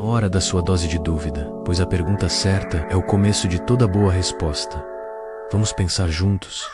hora da sua dose de dúvida, pois a pergunta certa é o começo de toda boa resposta. Vamos pensar juntos?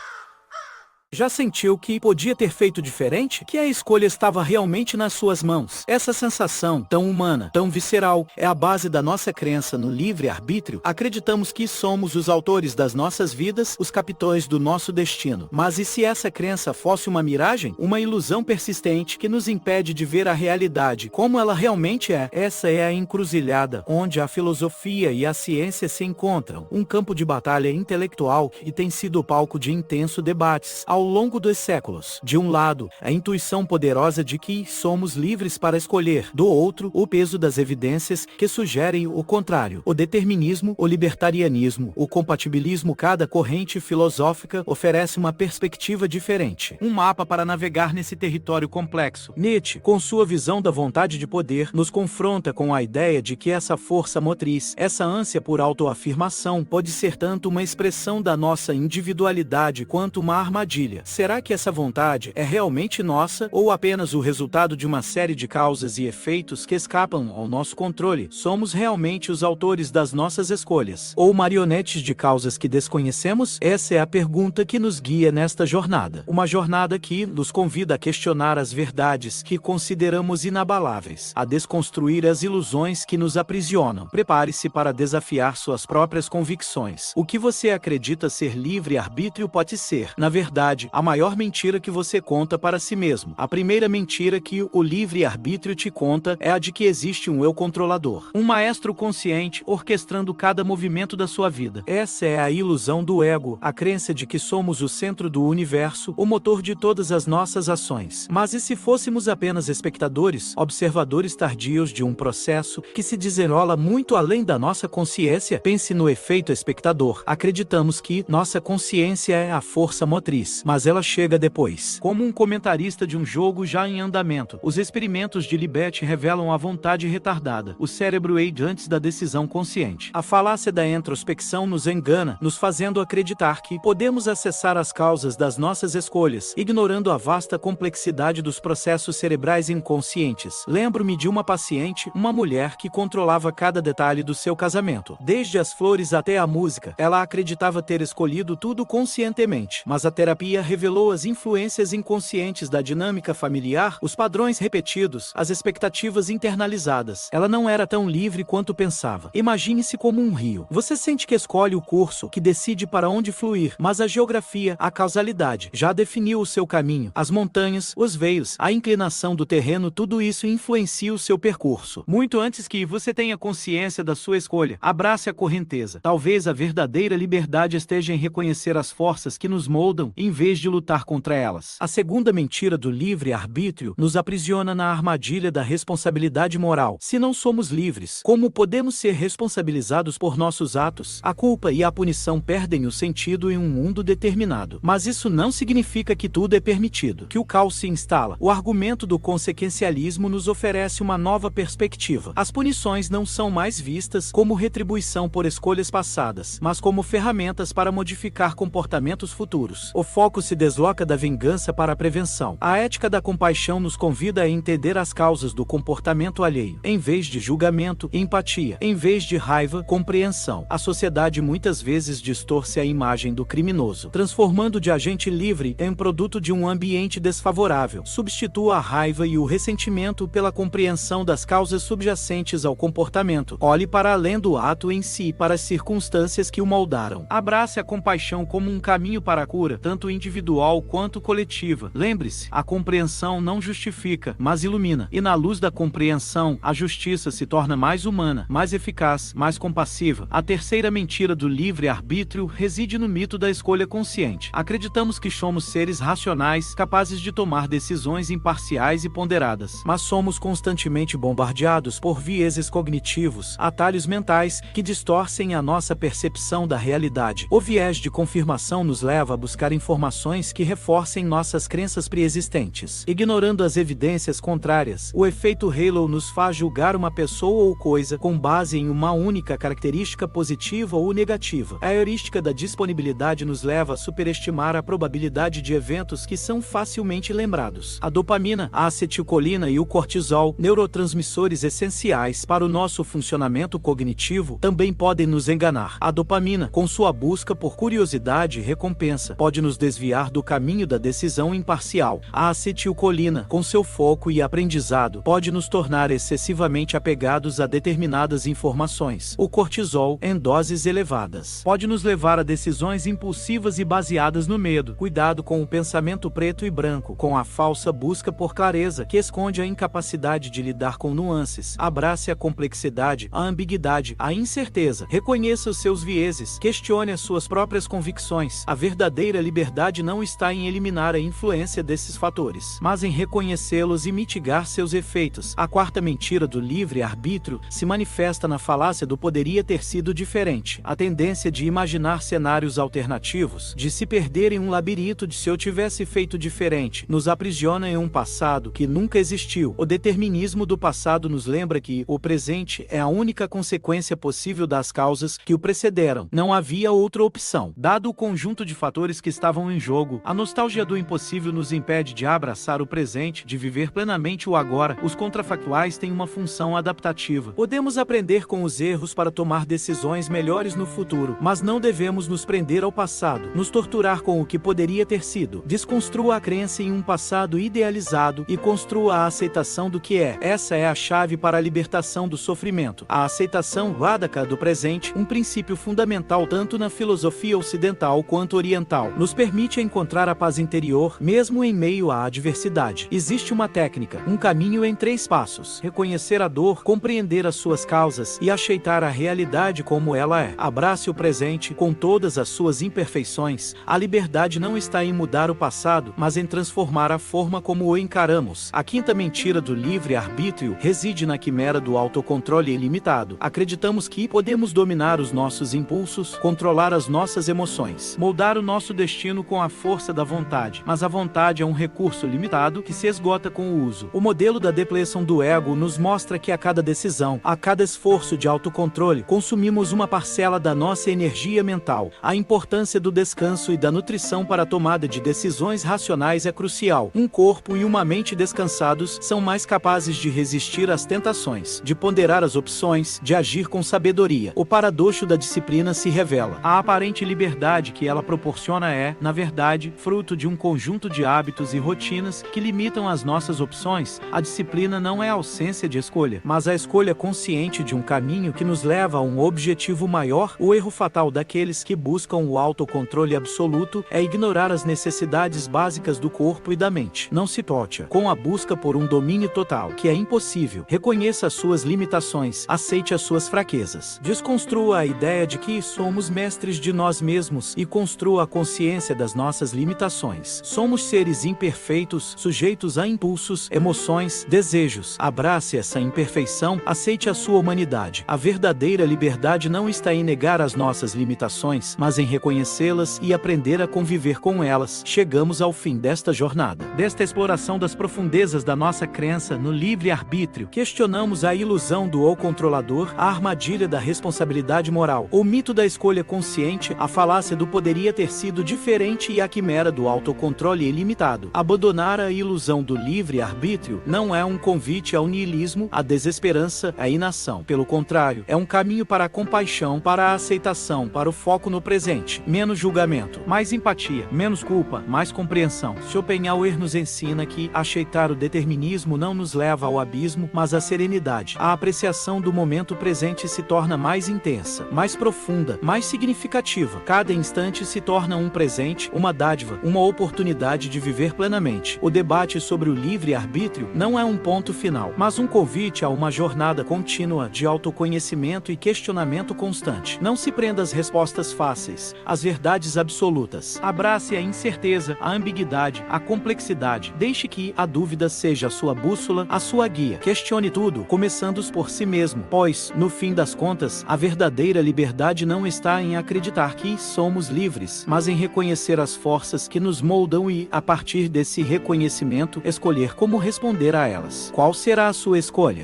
Já sentiu que podia ter feito diferente? Que a escolha estava realmente nas suas mãos? Essa sensação tão humana, tão visceral, é a base da nossa crença no livre-arbítrio. Acreditamos que somos os autores das nossas vidas, os capitães do nosso destino. Mas e se essa crença fosse uma miragem? Uma ilusão persistente que nos impede de ver a realidade como ela realmente é? Essa é a encruzilhada onde a filosofia e a ciência se encontram. Um campo de batalha intelectual que tem sido palco de intensos debates ao longo dos séculos. De um lado, a intuição poderosa de que somos livres para escolher. Do outro, o peso das evidências que sugerem o contrário. O determinismo, o libertarianismo, o compatibilismo. Cada corrente filosófica oferece uma perspectiva diferente. Um mapa para navegar nesse território complexo. Nietzsche, com sua visão da vontade de poder, nos confronta com a ideia de que essa força motriz, essa ânsia por autoafirmação, pode ser tanto uma expressão da nossa individualidade quanto uma armadilha. Será que essa vontade é realmente nossa ou apenas o resultado de uma série de causas e efeitos que escapam ao nosso controle? Somos realmente os autores das nossas escolhas ou marionetes de causas que desconhecemos? Essa é a pergunta que nos guia nesta jornada. Uma jornada que nos convida a questionar as verdades que consideramos inabaláveis, a desconstruir as ilusões que nos aprisionam. Prepare-se para desafiar suas próprias convicções. O que você acredita ser livre-arbítrio pode ser, na verdade, a maior mentira que você conta para si mesmo. A primeira mentira que o livre-arbítrio te conta é a de que existe um eu controlador, um maestro consciente orquestrando cada movimento da sua vida. Essa é a ilusão do ego, a crença de que somos o centro do universo, o motor de todas as nossas ações. Mas e se fôssemos apenas espectadores, observadores tardios de um processo que se desenrola muito além da nossa consciência? Pense no efeito espectador. Acreditamos que nossa consciência é a força motriz, mas ela chega depois. Como um comentarista de um jogo já em andamento, os experimentos de Libet revelam a vontade retardada. O cérebro age antes da decisão consciente. A falácia da introspecção nos engana, nos fazendo acreditar que podemos acessar as causas das nossas escolhas, ignorando a vasta complexidade dos processos cerebrais inconscientes. Lembro-me de uma paciente, uma mulher que controlava cada detalhe do seu casamento, desde as flores até a música. Ela acreditava ter escolhido tudo conscientemente, mas a terapia revelou as influências inconscientes da dinâmica familiar, os padrões repetidos, as expectativas internalizadas. Ela não era tão livre quanto pensava. Imagine-se como um rio. Você sente que escolhe o curso, que decide para onde fluir, mas a geografia, a causalidade, já definiu o seu caminho. As montanhas, os veios, a inclinação do terreno, tudo isso influencia o seu percurso. Muito antes que você tenha consciência da sua escolha, abrace a correnteza. Talvez a verdadeira liberdade esteja em reconhecer as forças que nos moldam, em vez de lutar contra elas. A segunda mentira do livre-arbítrio nos aprisiona na armadilha da responsabilidade moral. Se não somos livres, como podemos ser responsabilizados por nossos atos? A culpa e a punição perdem o sentido em um mundo determinado. Mas isso não significa que tudo é permitido, que o caos se instala. O argumento do consequencialismo nos oferece uma nova perspectiva. As punições não são mais vistas como retribuição por escolhas passadas, mas como ferramentas para modificar comportamentos futuros. O foco se desloca da vingança para a prevenção. A ética da compaixão nos convida a entender as causas do comportamento alheio. Em vez de julgamento, empatia. Em vez de raiva, compreensão. A sociedade muitas vezes distorce a imagem do criminoso, transformando de agente livre em produto de um ambiente desfavorável. Substitua a raiva e o ressentimento pela compreensão das causas subjacentes ao comportamento. Olhe para além do ato em si, para as circunstâncias que o moldaram. Abrace a compaixão como um caminho para a cura, tanto individual quanto coletiva. Lembre-se, a compreensão não justifica, mas ilumina. E na luz da compreensão, a justiça se torna mais humana, mais eficaz, mais compassiva. A terceira mentira do livre-arbítrio reside no mito da escolha consciente. Acreditamos que somos seres racionais, capazes de tomar decisões imparciais e ponderadas. Mas somos constantemente bombardeados por vieses cognitivos, atalhos mentais, que distorcem a nossa percepção da realidade. O viés de confirmação nos leva a buscar informações informações que reforcem nossas crenças preexistentes. Ignorando as evidências contrárias, o efeito halo nos faz julgar uma pessoa ou coisa com base em uma única característica positiva ou negativa. A heurística da disponibilidade nos leva a superestimar a probabilidade de eventos que são facilmente lembrados. A dopamina, a acetilcolina e o cortisol, neurotransmissores essenciais para o nosso funcionamento cognitivo, também podem nos enganar. A dopamina, com sua busca por curiosidade e recompensa, pode nos desviar do caminho da decisão imparcial. A acetilcolina, com seu foco e aprendizado, pode nos tornar excessivamente apegados a determinadas informações. O cortisol, em doses elevadas, pode nos levar a decisões impulsivas e baseadas no medo. Cuidado com o pensamento preto e branco, com a falsa busca por clareza, que esconde a incapacidade de lidar com nuances. Abrace a complexidade, a ambiguidade, a incerteza. Reconheça os seus vieses, questione as suas próprias convicções. A verdadeira liberdade não está em eliminar a influência desses fatores, mas em reconhecê-los e mitigar seus efeitos. A quarta mentira do livre-arbítrio se manifesta na falácia do poderia ter sido diferente. A tendência de imaginar cenários alternativos, de se perder em um labirinto de se eu tivesse feito diferente, nos aprisiona em um passado que nunca existiu. O determinismo do passado nos lembra que o presente é a única consequência possível das causas que o precederam. Não havia outra opção. Dado o conjunto de fatores que estavam em jogo, a nostalgia do impossível nos impede de abraçar o presente, de viver plenamente o agora. Os contrafactuais têm uma função adaptativa. Podemos aprender com os erros para tomar decisões melhores no futuro, mas não devemos nos prender ao passado, nos torturar com o que poderia ter sido. Desconstrua a crença em um passado idealizado e construa a aceitação do que é. Essa é a chave para a libertação do sofrimento. A aceitação vádaka do presente, um princípio fundamental tanto na filosofia ocidental quanto oriental, nos permite encontrar a paz interior, mesmo em meio à adversidade. Existe uma técnica, um caminho em 3 passos: reconhecer a dor, compreender as suas causas e aceitar a realidade como ela é. Abrace o presente, com todas as suas imperfeições. A liberdade não está em mudar o passado, mas em transformar a forma como o encaramos. A quinta mentira do livre-arbítrio reside na quimera do autocontrole ilimitado. Acreditamos que podemos dominar os nossos impulsos, controlar as nossas emoções, moldar o nosso destino com a força da vontade. Mas a vontade é um recurso limitado que se esgota com o uso. O modelo da depleção do ego nos mostra que a cada decisão, a cada esforço de autocontrole, consumimos uma parcela da nossa energia mental. A importância do descanso e da nutrição para a tomada de decisões racionais é crucial. Um corpo e uma mente descansados são mais capazes de resistir às tentações, de ponderar as opções, de agir com sabedoria. O paradoxo da disciplina se revela. A aparente liberdade que ela proporciona é, na verdade, fruto de um conjunto de hábitos e rotinas que limitam as nossas opções. A disciplina não é a ausência de escolha, mas a escolha consciente de um caminho que nos leva a um objetivo maior. O erro fatal daqueles que buscam o autocontrole absoluto é ignorar as necessidades básicas do corpo e da mente. Não se tolte com a busca por um domínio total, que é impossível. Reconheça as suas limitações, aceite as suas fraquezas. Desconstrua a ideia de que somos mestres de nós mesmos e construa a consciência das nossas limitações. Somos seres imperfeitos, sujeitos a impulsos, emoções, desejos. Abrace essa imperfeição, aceite a sua humanidade. A verdadeira liberdade não está em negar as nossas limitações, mas em reconhecê-las e aprender a conviver com elas. Chegamos ao fim desta jornada, desta exploração das profundezas da nossa crença no livre-arbítrio. Questionamos a ilusão do eu controlador, a armadilha da responsabilidade moral, o mito da escolha consciente, a falácia do poderia ter sido diferente e a quimera do autocontrole ilimitado. Abandonar a ilusão do livre-arbítrio não é um convite ao niilismo, à desesperança, à inação. Pelo contrário, é um caminho para a compaixão, para a aceitação, para o foco no presente. Menos julgamento, mais empatia, menos culpa, mais compreensão. Schopenhauer nos ensina que aceitar o determinismo não nos leva ao abismo, mas à serenidade. A apreciação do momento presente se torna mais intensa, mais profunda, mais significativa. Cada instante se torna um presente, uma dádiva, uma oportunidade de viver plenamente. O debate sobre o livre-arbítrio não é um ponto final, mas um convite a uma jornada contínua de autoconhecimento e questionamento constante. Não se prenda às respostas fáceis, às verdades absolutas. Abrace a incerteza, a ambiguidade, a complexidade. Deixe que a dúvida seja a sua bússola, a sua guia. Questione tudo, começando por si mesmo, pois, no fim das contas, a verdadeira liberdade não está em acreditar que somos livres, mas em reconhecer reconhecer as forças que nos moldam e, a partir desse reconhecimento, escolher como responder a elas. Qual será a sua escolha?